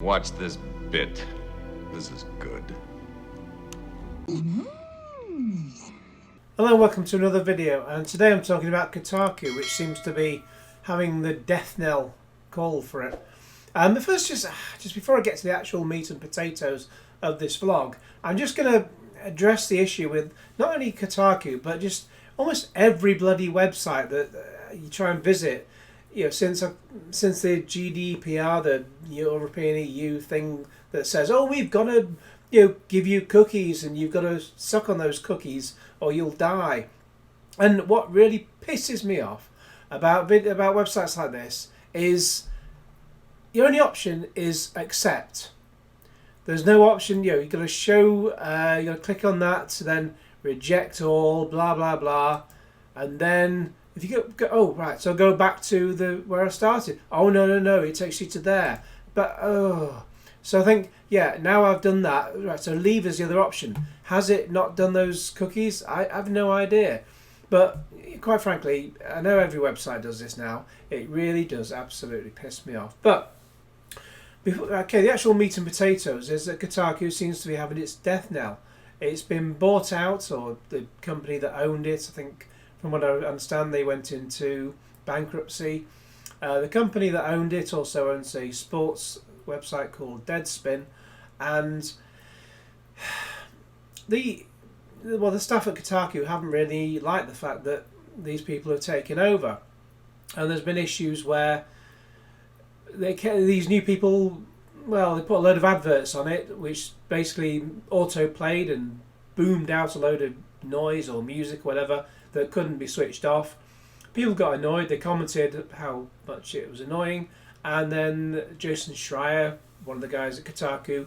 Watch this bit. This is good. Hello, welcome to another video, and today I'm talking about Kotaku, which seems to be having the death knell call for it. But first, just before I get to the actual meat and potatoes of this vlog, I'm just going to address the issue with not only Kotaku, but just almost every bloody website that you try and visit. You know, since the GDPR, the European EU thing that says, oh, we've got to give you cookies and you've got to suck on those cookies or you'll die. And what really pisses me off about websites like this is your only option is accept. There's no option. You've got to show. You got to click on that to then reject all. Blah blah blah, and then if you go oh right, so go back to where I started. Oh no, it takes you to there. But so I think now I've done that. Right, so leave as the other option. Has it not done those cookies? I have no idea. But quite frankly, I know every website does this now. It really does absolutely piss me off. But the actual meat and potatoes is that Kotaku seems to be having its death knell. It's been bought out, or the company that owned it, I think, from what I understand, they went into bankruptcy. The company that owned it also owns a sports website called Deadspin, and the staff at Kotaku haven't really liked the fact that these people have taken over, and there's been issues where these new people, they put a load of adverts on it which basically auto-played and boomed out a load of noise or music or whatever that couldn't be switched off. People got annoyed, they commented how much it was annoying, and then Jason Schreier, one of the guys at Kotaku,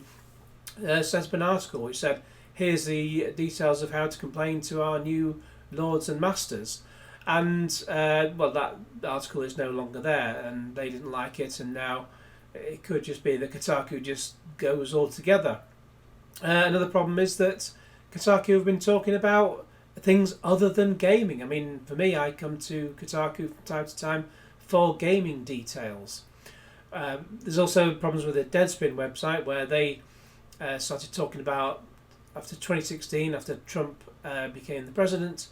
sent up an article which said, here's the details of how to complain to our new lords and masters. And that article is no longer there, and they didn't like it, and now it could just be that Kotaku just goes altogether. Another problem is that Kotaku have been talking about things other than gaming. I mean, for me, I come to Kotaku from time to time for gaming details. There's also problems with the Deadspin website, where they started talking about, after 2016, after Trump became the president,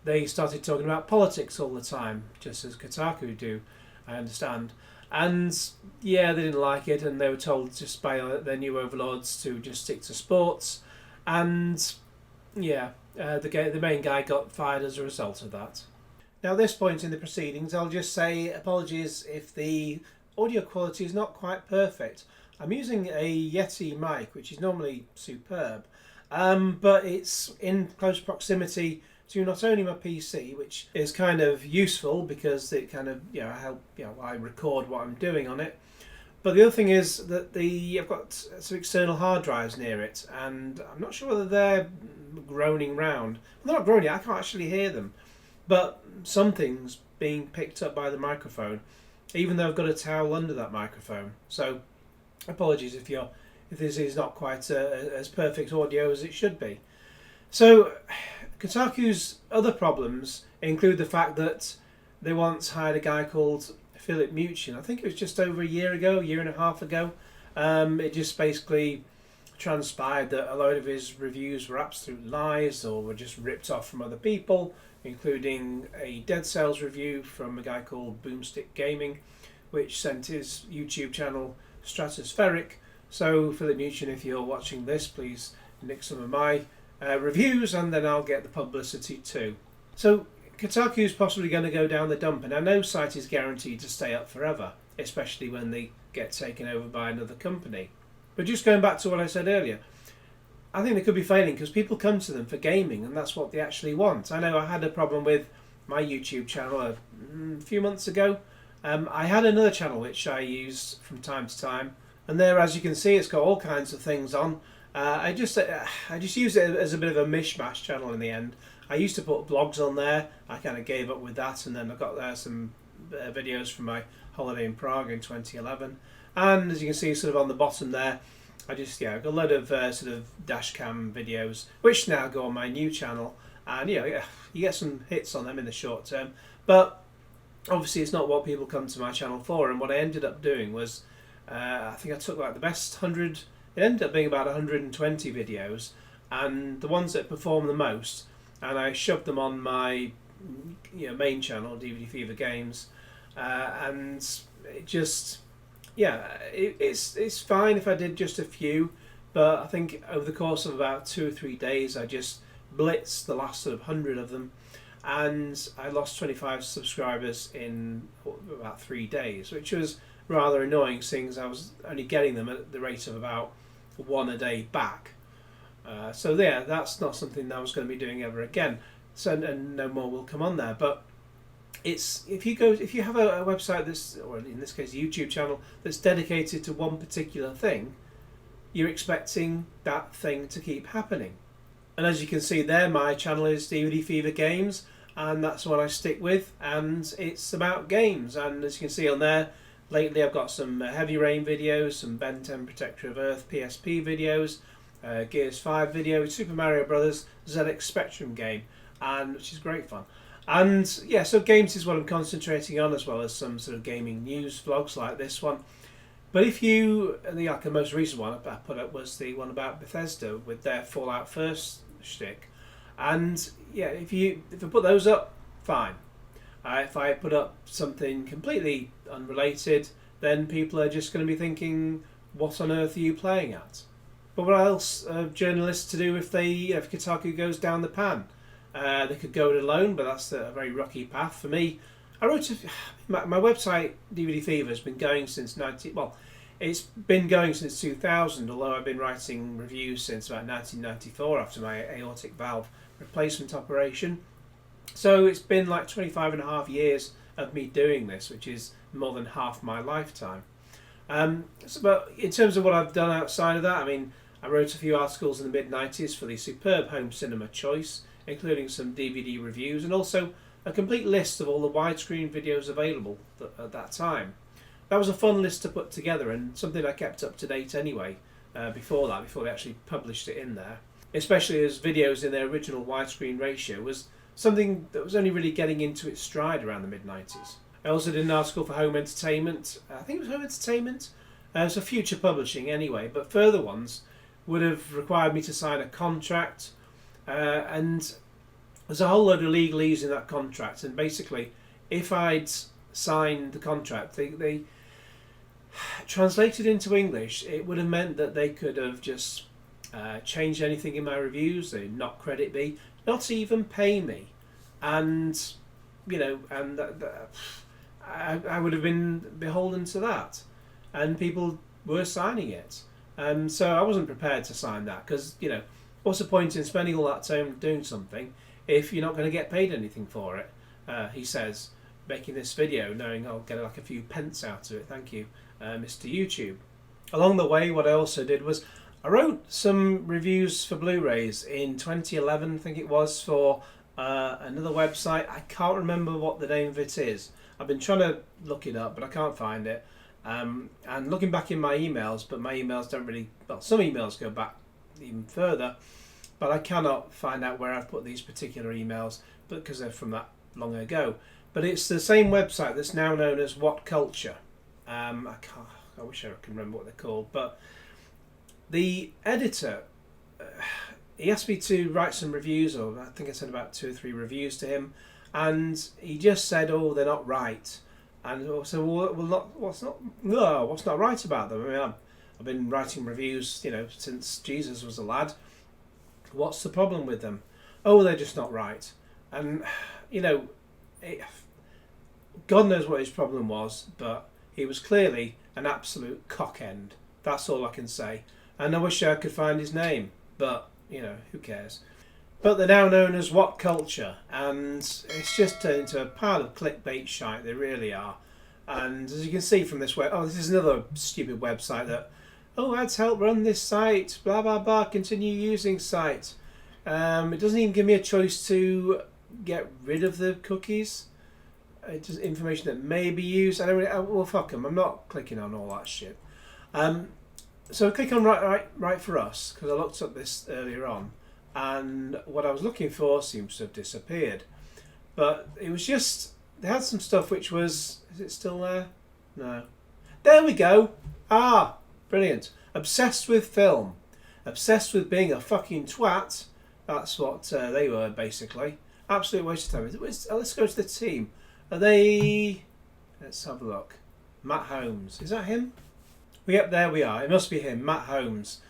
they started talking about politics all the time, just as Kotaku do, I understand. And they didn't like it, and they were told just by their new overlords to just stick to sports. And the main guy got fired as a result of that. Now, at this point in the proceedings, I'll just say apologies if the audio quality is not quite perfect. I'm using a Yeti mic, which is normally superb, but it's in close proximity to not only my PC, which is kind of useful because it kind of I record what I'm doing on it, but the other thing is that I've got some external hard drives near it, and I'm not sure whether they're groaning round. Well, they're not groaning, I can't actually hear them, but something's being picked up by the microphone, even though I've got a towel under that microphone. So apologies if this is not quite as perfect audio as it should be. So Kotaku's other problems include the fact that they once hired a guy called Philip Muchin. I think it was just over a year and a half ago. It just basically transpired that a load of his reviews were absolute lies or were just ripped off from other people, including a Dead Cells review from a guy called Boomstick Gaming, which sent his YouTube channel stratospheric. So Philip Muchin, if you're watching this, please nick some of my reviews, and then I'll get the publicity too. So Kotaku is possibly going to go down the dump, and I know site is guaranteed to stay up forever, especially when they get taken over by another company. But just going back to what I said earlier, I think they could be failing because people come to them for gaming, and that's what they actually want. I know I had a problem with my YouTube channel a few months ago. I had another channel which I used from time to time, and there, as you can see, it's got all kinds of things on. I just use it as a bit of a mishmash channel in the end. I used to put blogs on there. I kind of gave up with that, and then I got there some videos from my holiday in Prague in 2011. And as you can see, sort of on the bottom there, I just I've got a load of sort of dash cam videos, which now go on my new channel, and you get some hits on them in the short term. But obviously, it's not what people come to my channel for. And what I ended up doing was I think I took like the best 100. It ended up being about 120 videos, and the ones that performed the most, and I shoved them on my main channel, DVDfeverGames, and it just it's fine if I did just a few, but I think over the course of about 2 or 3 days I just blitzed the last sort of 100 of them, and I lost 25 subscribers in about 3 days, which was rather annoying, seeing as I was only getting them at the rate of about 1 a day back. So yeah, that's not something that I was going to be doing ever again. So and no more will come on there. But it's if you have a website that's, or in this case, a YouTube channel that's dedicated to one particular thing, you're expecting that thing to keep happening. And as you can see there, my channel is DVDfeverGames, and that's what I stick with, and it's about games. And as you can see on there, lately I've got some Heavy Rain videos, some Ben 10 Protector of Earth PSP videos, Gears 5 video, Super Mario Brothers ZX Spectrum game, and which is great fun. And yeah, so games is what I'm concentrating on, as well as some sort of gaming news vlogs like this one. But if you, the most recent one I put up was the one about Bethesda with their Fallout First shtick. And yeah, if I put those up, fine. If I put up something completely unrelated, then people are just going to be thinking, what on earth are you playing at? But what else are journalists to do if Kotaku goes down the pan? They could go it alone, but that's a very rocky path. For me, my website DVD Fever has been going since it's been going since 2000, although I've been writing reviews since about 1994 after my aortic valve replacement operation. So it's been like 25 and a half years of me doing this, which is more than half my lifetime. But in terms of what I've done outside of that, I mean, I wrote a few articles in the mid-90s for the superb home cinema choice, including some DVD reviews and also a complete list of all the widescreen videos available at that time. That was a fun list to put together, and something I kept up to date anyway before they actually published it in there, especially as videos in their original widescreen ratio was something that was only really getting into its stride around the mid-90s. I also did an article for Home Entertainment. I think it was Home Entertainment. So Future Publishing anyway, but further ones would have required me to sign a contract, and there's a whole load of legalese in that contract, and basically if I'd signed the contract, they translated into English, it would have meant that they could have just changed anything in my reviews, they'd not credit me, not even pay me, and I would have been beholden to that, and people were signing it, and so I wasn't prepared to sign that, because what's the point in spending all that time doing something if you're not going to get paid anything for it? He says, making this video knowing I'll get like a few pence out of it. Thank you, Mr. YouTube. Along the way, what I also did was I wrote some reviews for Blu-rays in 2011, I think it was, for another website. I can't remember what the name of it is. I've been trying to look it up, but I can't find it. And looking back in my emails, but my emails don't really, well, some emails go back even further, but I cannot find out where I've put these particular emails, because they're from that long ago. But it's the same website that's now known as What Culture. I wish I could remember what they're called, but the editor, he asked me to write some reviews, or I think I sent about 2 or 3 reviews to him, and he just said, "Oh, they're not right." And I said, "Well, what's not right about them? I mean, I've been writing reviews, since Jesus was a lad. What's the problem with them?" "Oh, they're just not right." And God knows what his problem was, but he was clearly an absolute cock-end. That's all I can say. And I wish I could find his name, but who cares? But they're now known as What Culture, and it's just turned into a pile of clickbait shite. They really are. And as you can see from this this is another stupid website that, ads help run this site, blah blah blah, continue using site. It doesn't even give me a choice to get rid of the cookies. It's just information that may be used. Well, fuck them. I'm not clicking on all that shit. So click on right for us, because I looked up this earlier on, and what I was looking for seems to have disappeared. But it was just, they had some stuff which was, is it still there? No. There we go. Ah, brilliant. Obsessed with film. Obsessed with being a fucking twat. That's what they were, basically. Absolute waste of time. Let's go to the team. Are they... Let's have a look. Matt Holmes. Is that him? Yep, there we are. It must be him, Matt Holmes.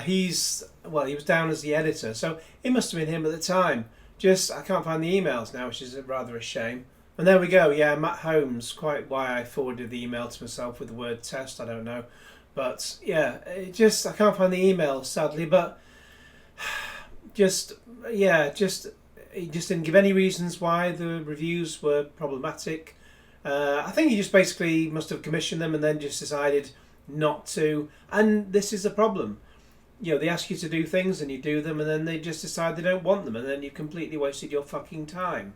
He was down as the editor, so it must have been him at the time. I can't find the emails now, which is rather a shame. And there we go, yeah, Matt Holmes. Quite why I forwarded the email to myself with the word test, I don't know. But yeah, I can't find the email, sadly, but he just didn't give any reasons why the reviews were problematic. I think he just basically must have commissioned them and then just decided not to. And this is the problem. They ask you to do things and you do them, and then they just decide they don't want them, and then you've completely wasted your fucking time.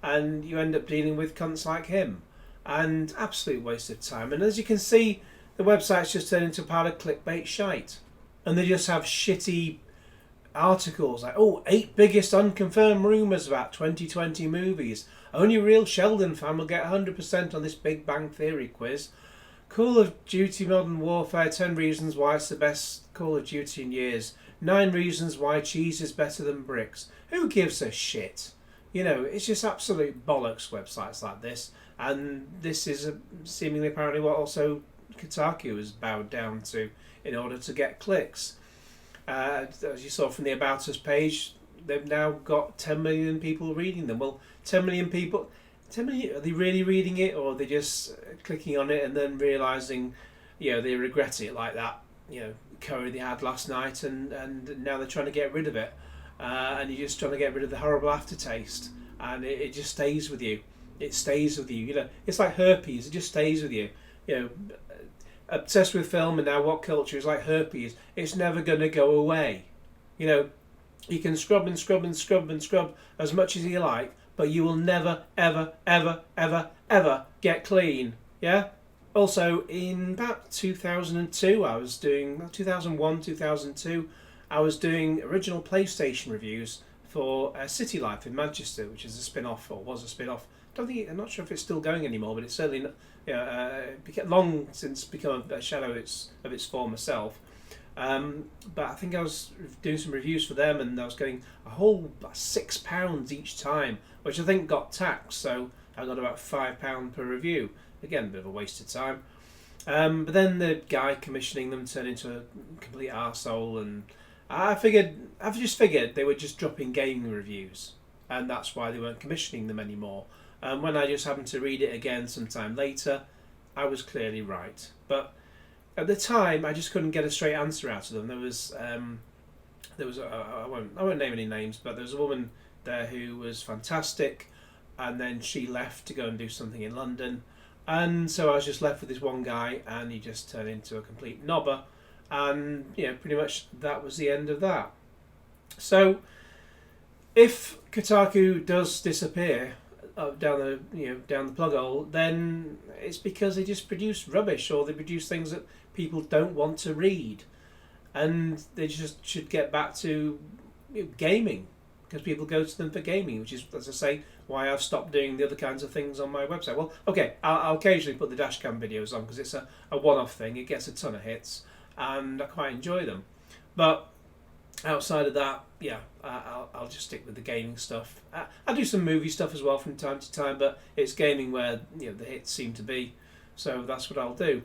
And you end up dealing with cunts like him. And absolute waste of time. And as you can see, the website's just turned into a pile of clickbait shite. And they just have shitty articles like, 8 biggest unconfirmed rumours about 2020 movies. Only a real Sheldon fan will get 100% on this Big Bang Theory quiz. Call of Duty Modern Warfare, 10 reasons why it's the best Call of Duty in years. 9 reasons why cheese is better than bricks. Who gives a shit? It's just absolute bollocks, websites like this. And this is seemingly apparently what also Kotaku has bowed down to in order to get clicks. As you saw from the About Us page, they've now got 10 million people reading them. Well, 10 million people... 10 million, are they really reading it, or are they just clicking on it and then realising, they regret it like that, curry they had last night, and now they're trying to get rid of it, and you're just trying to get rid of the horrible aftertaste, and it just stays with you. It stays with you. It's like herpes. It just stays with you. Obsessed with film and now what culture is like herpes. It's never going to go away. You can scrub and scrub and scrub and scrub as much as you like, but you will never, ever, ever, ever, ever get clean. Yeah? Also, in about 2002, 2001, 2002, I was doing original PlayStation reviews for City Life in Manchester, which is a spin-off, or was a spin-off. I'm not sure if it's still going anymore, but it's certainly long since become a shadow of its former self. But I think I was doing some reviews for them, and I was getting a whole £6 each time, which I think got taxed, so I got about £5 per review. Again, a bit of a waste of time. But then the guy commissioning them turned into a complete arsehole, and I've just figured they were just dropping gaming reviews, and that's why they weren't commissioning them anymore. And when I just happened to read it again sometime later, I was clearly right. But at the time, I just couldn't get a straight answer out of them. There was I won't name any names, but there was a woman there who was fantastic, and then she left to go and do something in London, and so I was just left with this one guy, and he just turned into a complete knobber, and pretty much that was the end of that. So if Kotaku does disappear down the plug hole, then it's because they just produce rubbish, or they produce things that people don't want to read, and they just should get back to gaming, because people go to them for gaming, which is, as I say, why I've stopped doing the other kinds of things on my website. Well, okay, I'll occasionally put the dashcam videos on because it's a one-off thing. It gets a ton of hits, and I quite enjoy them. But outside of that, I'll just stick with the gaming stuff. I do some movie stuff as well from time to time, but it's gaming where the hits seem to be, so that's what I'll do.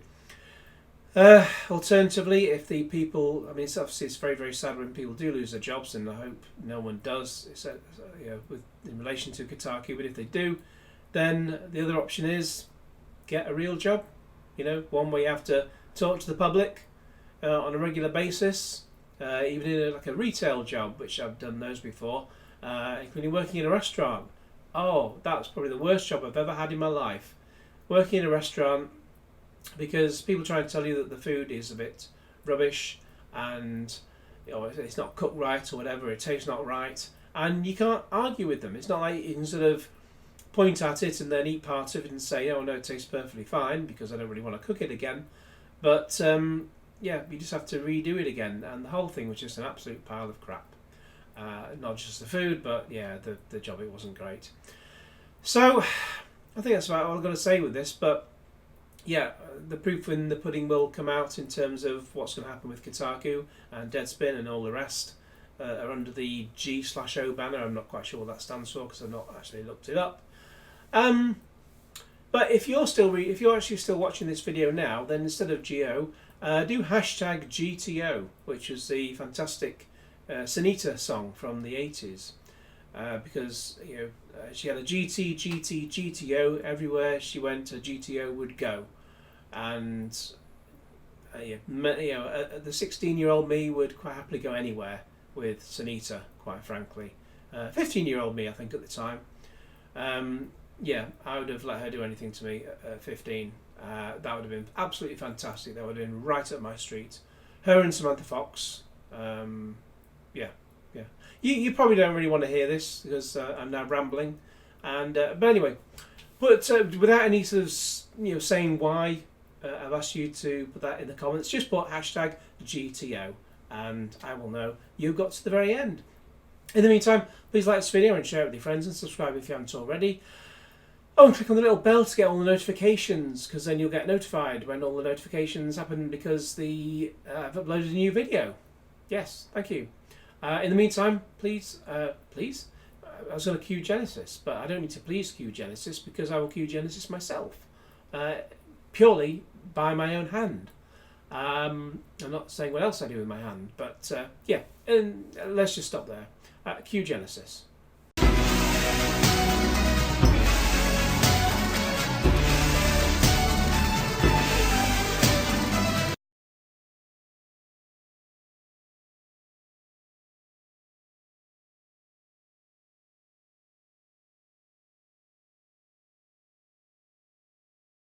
Alternatively, if the people, it's very, very sad when people do lose their jobs, and I hope no one does, in relation to Kotaku, but if they do, then the other option is get a real job, one where you have to talk to the public on a regular basis, even in a retail job, which I've done those before, including working in a restaurant. That's probably the worst job I've ever had in my life. Working in a restaurant, because people try and tell you that the food is a bit rubbish, and it's not cooked right or whatever, it tastes not right, and you can't argue with them. It's not like you can sort of point at it and then eat part of it and say, oh no, it tastes perfectly fine because I don't really want to cook it again. But you just have to redo it again, and the whole thing was just an absolute pile of crap. Not just the food, but the job, it wasn't great. So I think that's about all I've got to say with this, but yeah, the proof in the pudding will come out in terms of what's going to happen with Kotaku and Deadspin and all the rest. Are under the G/O banner. I'm not quite sure what that stands for because I've not actually looked it up. But if you're actually still watching this video now, then instead of GO, do hashtag GTO, which is the fantastic Sunita song from the 80s. Because she had a GTO everywhere she went. A GTO would go, and the 16-year-old me would quite happily go anywhere with Sunita, quite frankly. 15-year-old me, I think, at the time. I would have let her do anything to me at 15. That would have been absolutely fantastic. That would have been right up my street. Her and Samantha Fox. You probably don't really want to hear this because I'm now rambling. But anyway, without any sort of saying why, I've asked you to put that in the comments. Just put hashtag GTO, and I will know you got to the very end. In the meantime, please like this video and share it with your friends and subscribe if you haven't already. Oh, and click on the little bell to get all the notifications, because then you'll get notified when all the notifications happen because I've uploaded a new video. Yes, thank you. In the meantime, please, I was going to cue Genesis, but I don't need to please cue Genesis because I will cue Genesis myself, purely by my own hand. I'm not saying what else I do with my hand, but and let's just stop there. Cue Genesis.